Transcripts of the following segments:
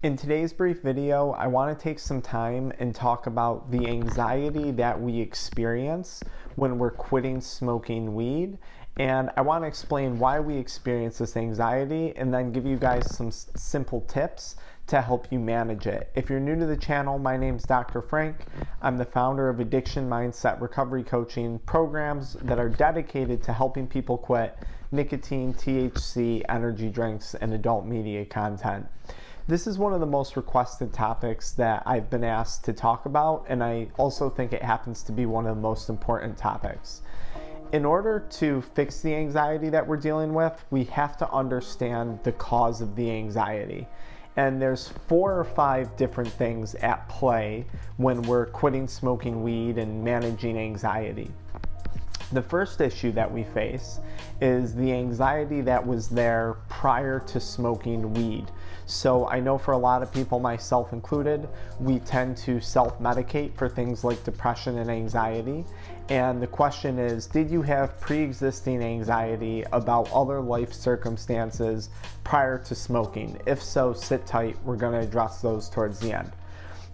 In today's brief video, I want to take some time and talk about the anxiety that we experience when we're quitting smoking weed. And I want to explain why we experience this anxiety and then give you guys some simple tips to help you manage it. If you're new to the channel, my name's Dr. Frank. I'm the founder of AddictionMindset recovery coaching programs that are dedicated to helping people quit nicotine, THC, energy drinks, and adult media content. This is one of the most requested topics that I've been asked to talk about, and I also think it happens to be one of the most important topics. In order to fix the anxiety that we're dealing with, we have to understand the cause of the anxiety. And there's 4 or 5 different things at play when we're quitting smoking weed and managing anxiety. The first issue that we face is the anxiety that was there prior to smoking weed. So I know for a lot of people, myself included, we tend to self-medicate for things like depression and anxiety. And the question is, did you have pre-existing anxiety about other life circumstances prior to smoking? If so, sit tight. We're going to address those towards the end.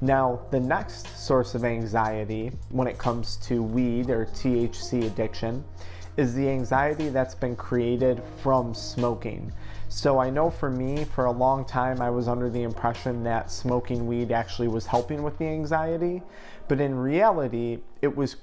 Now, the next source of anxiety when it comes to weed or THC addiction is the anxiety that's been created from smoking. So I know for me, for a long time, I was under the impression that smoking weed actually was helping with the anxiety, but in reality, it was,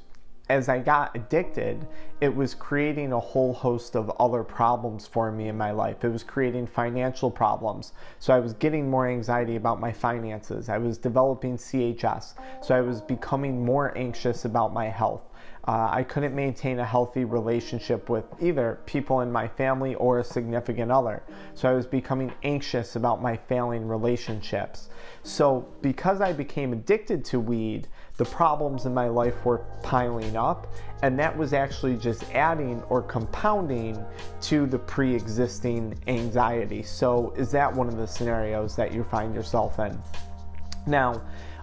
as I got addicted, it was creating a whole host of other problems for me in my life. It was creating financial problems. So I was getting more anxiety about my finances. I was developing CHS. So I was becoming more anxious about my health. I couldn't maintain a healthy relationship with either people in my family or a significant other. So I was becoming anxious about my failing relationships. So because I became addicted to weed, the problems in my life were piling up, and that was actually just adding or compounding to the pre-existing anxiety. So is that one of the scenarios that you find yourself in? Now,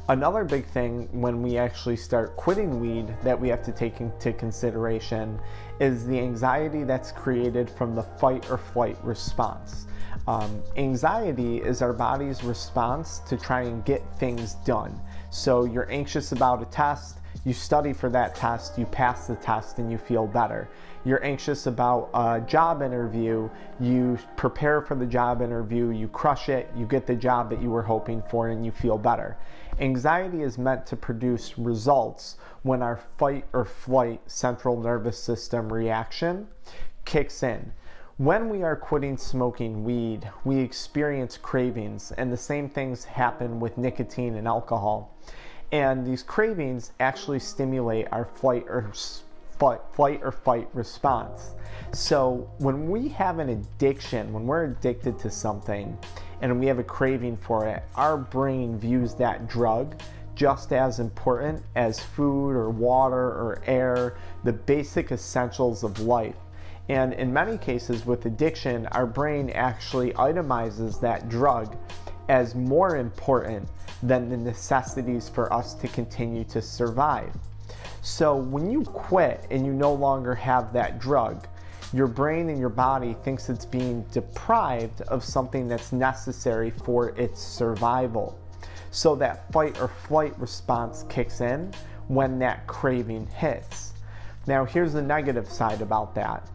another big thing when we actually start quitting weed that we have to take into consideration is the anxiety that's created from the fight or flight response. Anxiety is our body's response to try and get things done. So you're anxious about a test, you study for that test, you pass the test, and you feel better. You're anxious about a job interview, you prepare for the job interview, you crush it, you get the job that you were hoping for, and you feel better. Anxiety is meant to produce results when our fight or flight central nervous system reaction kicks in. When we are quitting smoking weed, we experience cravings, and the same things happen with nicotine and alcohol. And these cravings actually stimulate our flight or fight response. So when we have an addiction, when we're addicted to something and we have a craving for it, our brain views that drug just as important as food or water or air, the basic essentials of life. And in many cases with addiction, our brain actually itemizes that drug as more important than the necessities for us to continue to survive. So when you quit and you no longer have that drug, your brain and your body thinks it's being deprived of something that's necessary for its survival. So that fight or flight response kicks in when that craving hits. Now here's the negative side about that.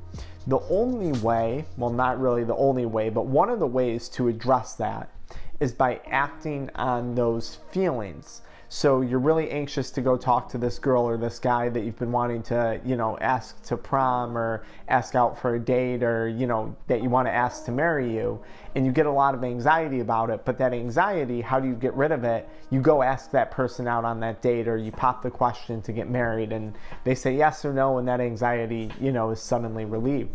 The only way, well, not really the only way, but one of the ways to address that is by acting on those feelings. So you're really anxious to go talk to this girl or this guy that you've been wanting to, ask to prom or ask out for a date, or, that you want to ask to marry you, and you get a lot of anxiety about it. But that anxiety, how do you get rid of it? You go ask that person out on that date, or you pop the question to get married, and they say yes or no, and that anxiety, is suddenly relieved.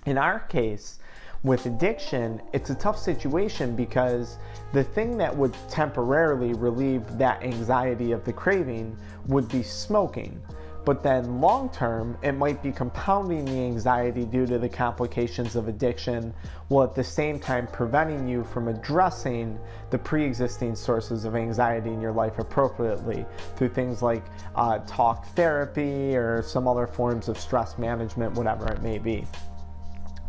In our case, with addiction, it's a tough situation because the thing that would temporarily relieve that anxiety of the craving would be smoking. But then long term, it might be compounding the anxiety due to the complications of addiction, while at the same time preventing you from addressing the pre-existing sources of anxiety in your life appropriately through things like talk therapy or some other forms of stress management, whatever it may be.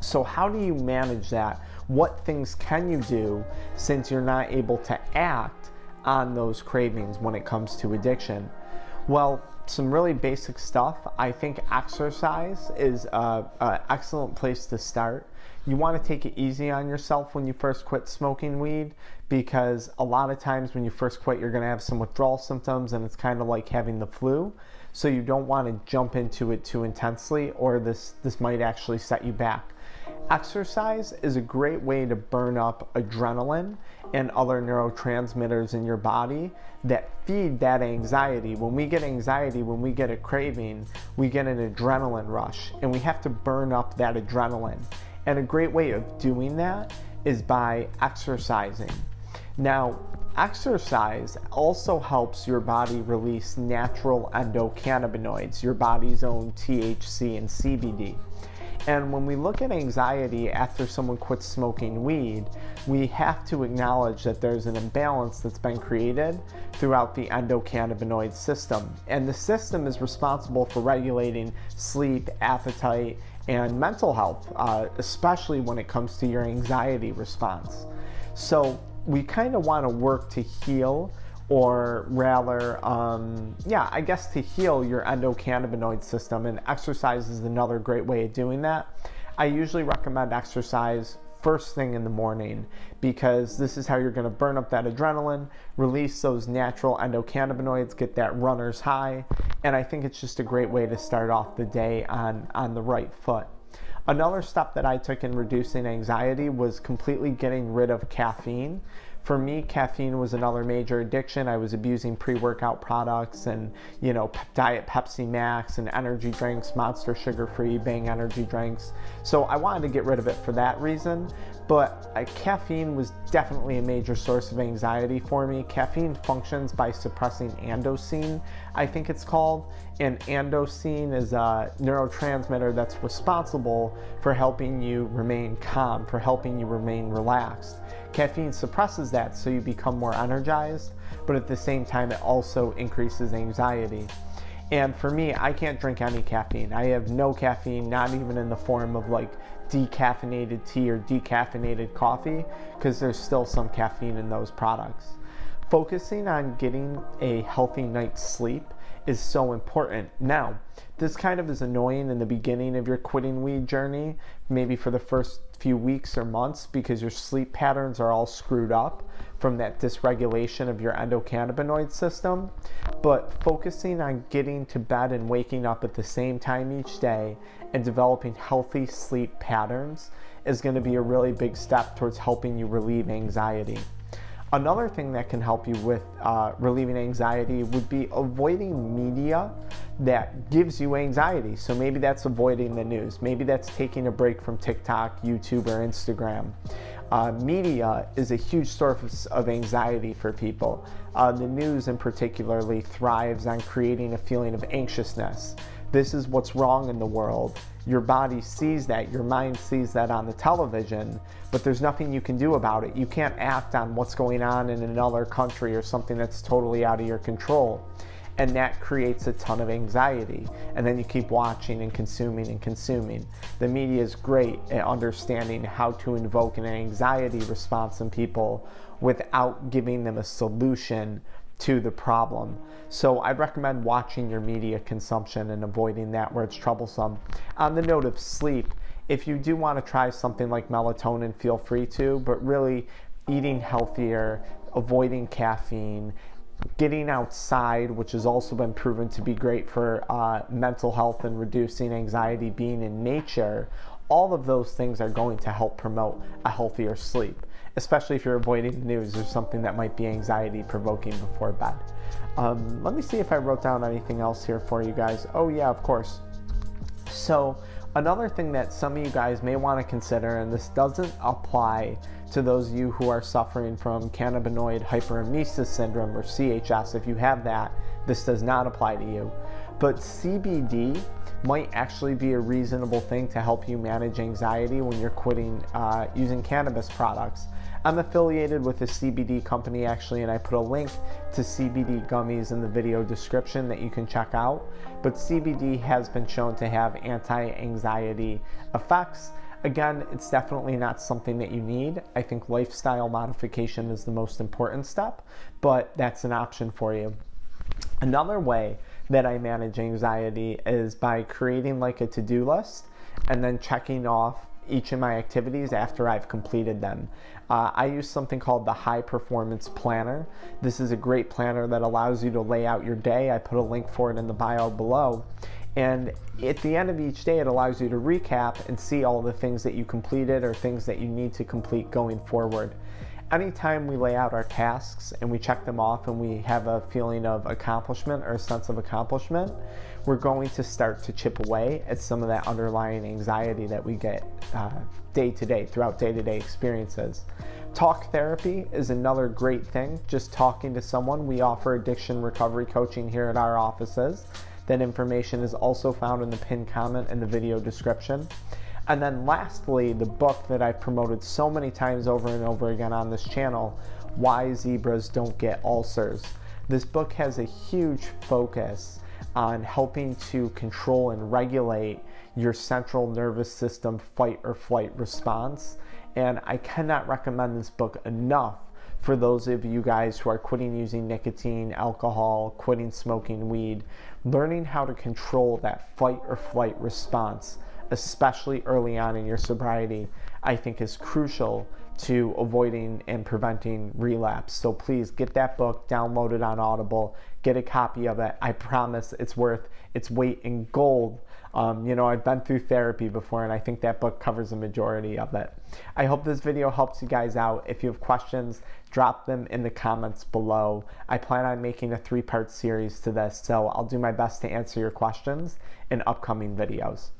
So how do you manage that what things can you do since you're not able to act on those cravings when it comes to addiction? Well, some really basic stuff. I think exercise is an excellent place to start. You want to take it easy on yourself when you first quit smoking weed, because a lot of times when you first quit, you're going to have some withdrawal symptoms, and it's kind of like having the flu. So you don't want to jump into it too intensely, or this might actually set you back. Exercise is a great way to burn up adrenaline and other neurotransmitters in your body that feed that anxiety. When we get anxiety, when we get a craving, we get an adrenaline rush, and we have to burn up that adrenaline. And a great way of doing that is by exercising. Now, exercise also helps your body release natural endocannabinoids, your body's own THC and CBD. And when we look at anxiety after someone quits smoking weed, we have to acknowledge that there's an imbalance that's been created throughout the endocannabinoid system. And the system is responsible for regulating sleep, appetite, and mental health, especially when it comes to your anxiety response. So we kind of want to work to heal, or rather, to heal your endocannabinoid system, and exercise is another great way of doing that. I usually recommend exercise first thing in the morning, because this is how you're going to burn up that adrenaline, release those natural endocannabinoids, get that runner's high, and I think it's just a great way to start off the day on the right foot. Another step that I took in reducing anxiety was completely getting rid of caffeine. For me, caffeine was another major addiction. I was abusing pre-workout products and, Diet Pepsi Max and energy drinks, Monster sugar-free, Bang energy drinks. So I wanted to get rid of it for that reason. But caffeine was definitely a major source of anxiety for me. Caffeine functions by suppressing andocene, I think it's called. And andocene is a neurotransmitter that's responsible for helping you remain calm, for helping you remain relaxed. Caffeine suppresses that so you become more energized, but at the same time it also increases anxiety. And for me, I can't drink any caffeine. I have no caffeine, not even in the form of like decaffeinated tea or decaffeinated coffee, because there's still some caffeine in those products. Focusing on getting a healthy night's sleep is so important. Now, this kind of is annoying in the beginning of your quitting weed journey, maybe for the first few weeks or months, because your sleep patterns are all screwed up from that dysregulation of your endocannabinoid system. But focusing on getting to bed and waking up at the same time each day and developing healthy sleep patterns is going to be a really big step towards helping you relieve anxiety. Another thing that can help you with relieving anxiety would be avoiding media that gives you anxiety. So maybe that's avoiding the news. Maybe that's taking a break from TikTok, YouTube, or Instagram. Media is a huge source of anxiety for people. The news in particularly thrives on creating a feeling of anxiousness. This is what's wrong in the world. Your body sees that, your mind sees that on the television, but there's nothing you can do about it. You can't act on what's going on in another country or something that's totally out of your control. And that creates a ton of anxiety. And then you keep watching and consuming and consuming. The media is great at understanding how to invoke an anxiety response in people without giving them a solution to the problem. So I'd recommend watching your media consumption and avoiding that where it's troublesome. On the note of sleep, if you do want to try something like melatonin, feel free to, but really eating healthier, avoiding caffeine, getting outside, which has also been proven to be great for mental health and reducing anxiety, being in nature, all of those things are going to help promote a healthier sleep, especially if you're avoiding the news or something that might be anxiety provoking before bed. Let me see if I wrote down anything else here for you guys. Oh yeah, of course. So another thing that some of you guys may want to consider, and this doesn't apply to those of you who are suffering from Cannabinoid Hyperemesis Syndrome or CHS. If you have that, this does not apply to you. But CBD might actually be a reasonable thing to help you manage anxiety when you're quitting using cannabis products. I'm affiliated with a CBD company actually, and I put a link to CBD gummies in the video description that you can check out. But CBD has been shown to have anti-anxiety effects. Again, it's definitely not something that you need. I think lifestyle modification is the most important step, but that's an option for you. Another way that I manage anxiety is by creating like a to-do list and then checking off each of my activities after I've completed them. I use something called the High Performance Planner. This is a great planner that allows you to lay out your day. I put a link for it in the bio below. And at the end of each day, it allows you to recap and see all the things that you completed or things that you need to complete going forward. Anytime we lay out our tasks and we check them off and we have a feeling of accomplishment or a sense of accomplishment, we're going to start to chip away at some of that underlying anxiety that we get day to day, throughout day-to-day experiences. Talk therapy is another great thing. Just talking to someone. We offer addiction recovery coaching here at our offices. That information is also found in the pinned comment in the video description. And then lastly, the book that I've promoted so many times over and over again on this channel, Why Zebras Don't Get Ulcers. This book has a huge focus on helping to control and regulate your central nervous system fight or flight response. And I cannot recommend this book enough for those of you guys who are quitting using nicotine, alcohol, quitting smoking weed. Learning how to control that fight or flight response, especially early on in your sobriety, I think is crucial to avoiding and preventing relapse. So please get that book, download it on Audible, get a copy of it. I promise it's worth its weight in gold. I've been through therapy before, and I think that book covers the majority of it. I hope this video helps you guys out. If you have questions, drop them in the comments below. I plan on making a 3-part series to this, so I'll do my best to answer your questions in upcoming videos.